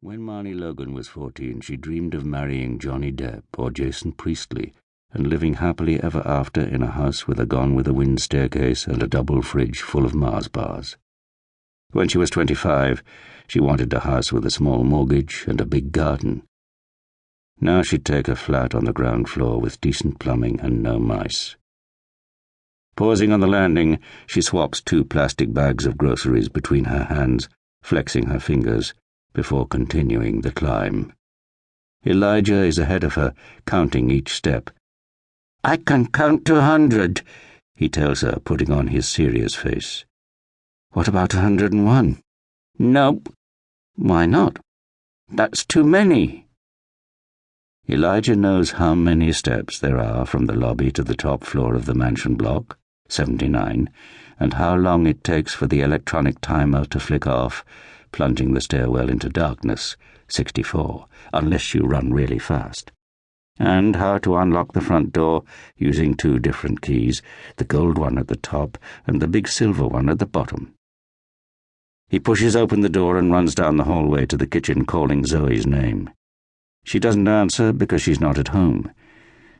When Marnie Logan was 14, she dreamed of marrying Johnny Depp or Jason Priestley and living happily ever after in a house with a gone-with-the-wind staircase and a double fridge full of Mars bars. When she was 25, she wanted a house with a small mortgage and a big garden. Now she'd take a flat on the ground floor with decent plumbing and no mice. Pausing on the landing, she swaps 2 plastic bags of groceries between her hands, flexing her fingers, before continuing the climb. Elijah is ahead of her, counting each step. "I can count to 100, he tells her, putting on his serious face. "What about 101? "Nope." "Why not?" "That's too many." Elijah knows how many steps there are from the lobby to the top floor of the mansion block, 79, and how long it takes for the electronic timer to flick off, plunging the stairwell into darkness, 64, unless you run really fast, and how to unlock the front door using 2 different keys, the gold one at the top and the big silver one at the bottom. He pushes open the door and runs down the hallway to the kitchen, calling Zoe's name. She doesn't answer because she's not at home.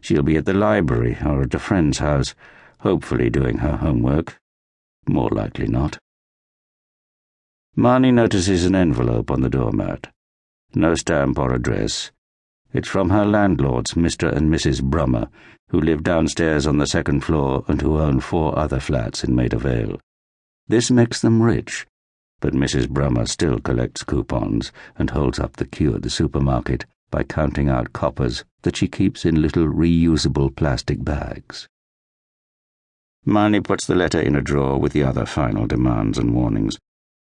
She'll be at the library or at a friend's house, hopefully doing her homework. More likely not. Marnie notices an envelope on the doormat. No stamp or address. It's from her landlords, Mr. and Mrs. Brummer, who live downstairs on the 2nd floor and who own 4 other flats in Maida Vale. This makes them rich, but Mrs. Brummer still collects coupons and holds up the queue at the supermarket by counting out coppers that she keeps in little reusable plastic bags. Marnie puts the letter in a drawer with the other final demands and warnings.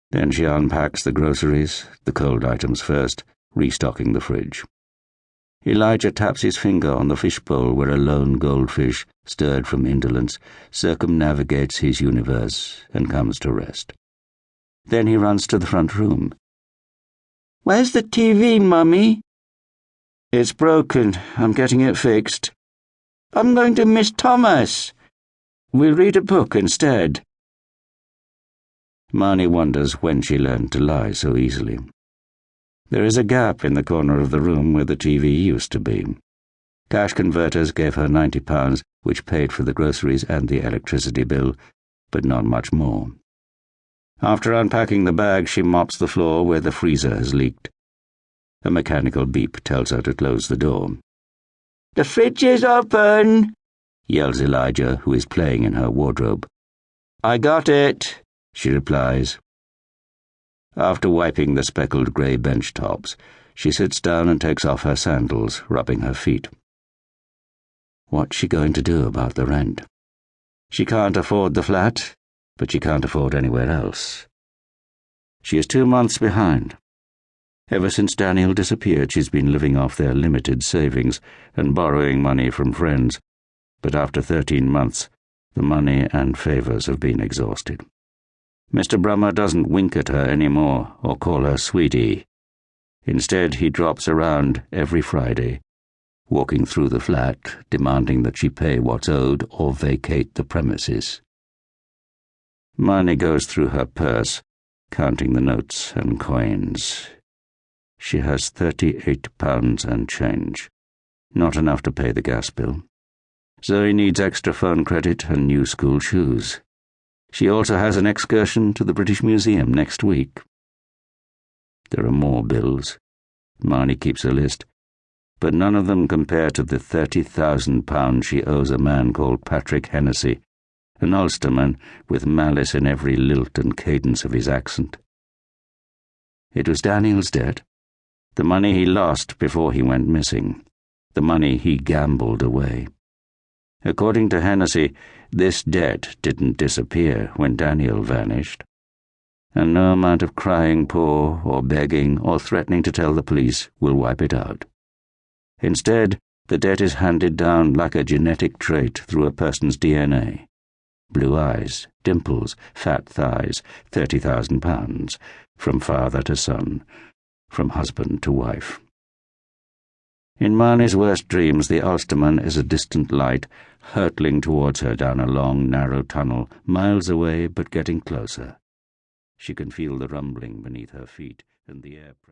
Then she unpacks the groceries, the cold items first, restocking the fridge. Elijah taps his finger on the fishbowl where a lone goldfish, stirred from indolence, circumnavigates his universe and comes to rest. Then he runs to the front room. "Where's the TV, Mummy?" "It's broken. I'm getting it fixed." "I'm going to miss Thomas." "We'll read a book instead." Marnie wonders when she learned to lie so easily. There is a gap in the corner of the room where the TV used to be. Cash converters gave her £90, which paid for the groceries and the electricity bill, but not much more. After unpacking the bag, she mops the floor where the freezer has leaked. A mechanical beep tells her to close the door. "The fridge is open," yells Elijah, who is playing in her wardrobe. "I got it," she replies. After wiping the speckled grey bench tops, she sits down and takes off her sandals, rubbing her feet. What's she going to do about the rent? She can't afford the flat, but she can't afford anywhere else. She is 2 months behind. Ever since Daniel disappeared, she's been living off their limited savings and borrowing money from friends, but after 13 months, the money and favours have been exhausted. Mr. Brummer doesn't wink at her anymore or call her sweetie. Instead, he drops around every Friday, walking through the flat, demanding that she pay what's owed or vacate the premises. Marnie goes through her purse, counting the notes and coins. She has £38 and change, not enough to pay the gas bill. Zoe needs extra phone credit and new school shoes. She also has an excursion to the British Museum next week. There are more bills. Marnie keeps a list, but none of them compare to the £30,000 she owes a man called Patrick Hennessy, an Ulsterman with malice in every lilt and cadence of his accent. It was Daniel's debt, the money he lost before he went missing, the money he gambled away. According to Hennessy, this debt didn't disappear when Daniel vanished, and no amount of crying poor or begging or threatening to tell the police will wipe it out. Instead, the debt is handed down like a genetic trait through a person's DNA. Blue eyes, dimples, fat thighs, £30,000, from father to son, from husband to wife. In Marnie's worst dreams, the Ulsterman is a distant light, hurtling towards her down a long, narrow tunnel, miles away but getting closer. She can feel the rumbling beneath her feet and the air pressure.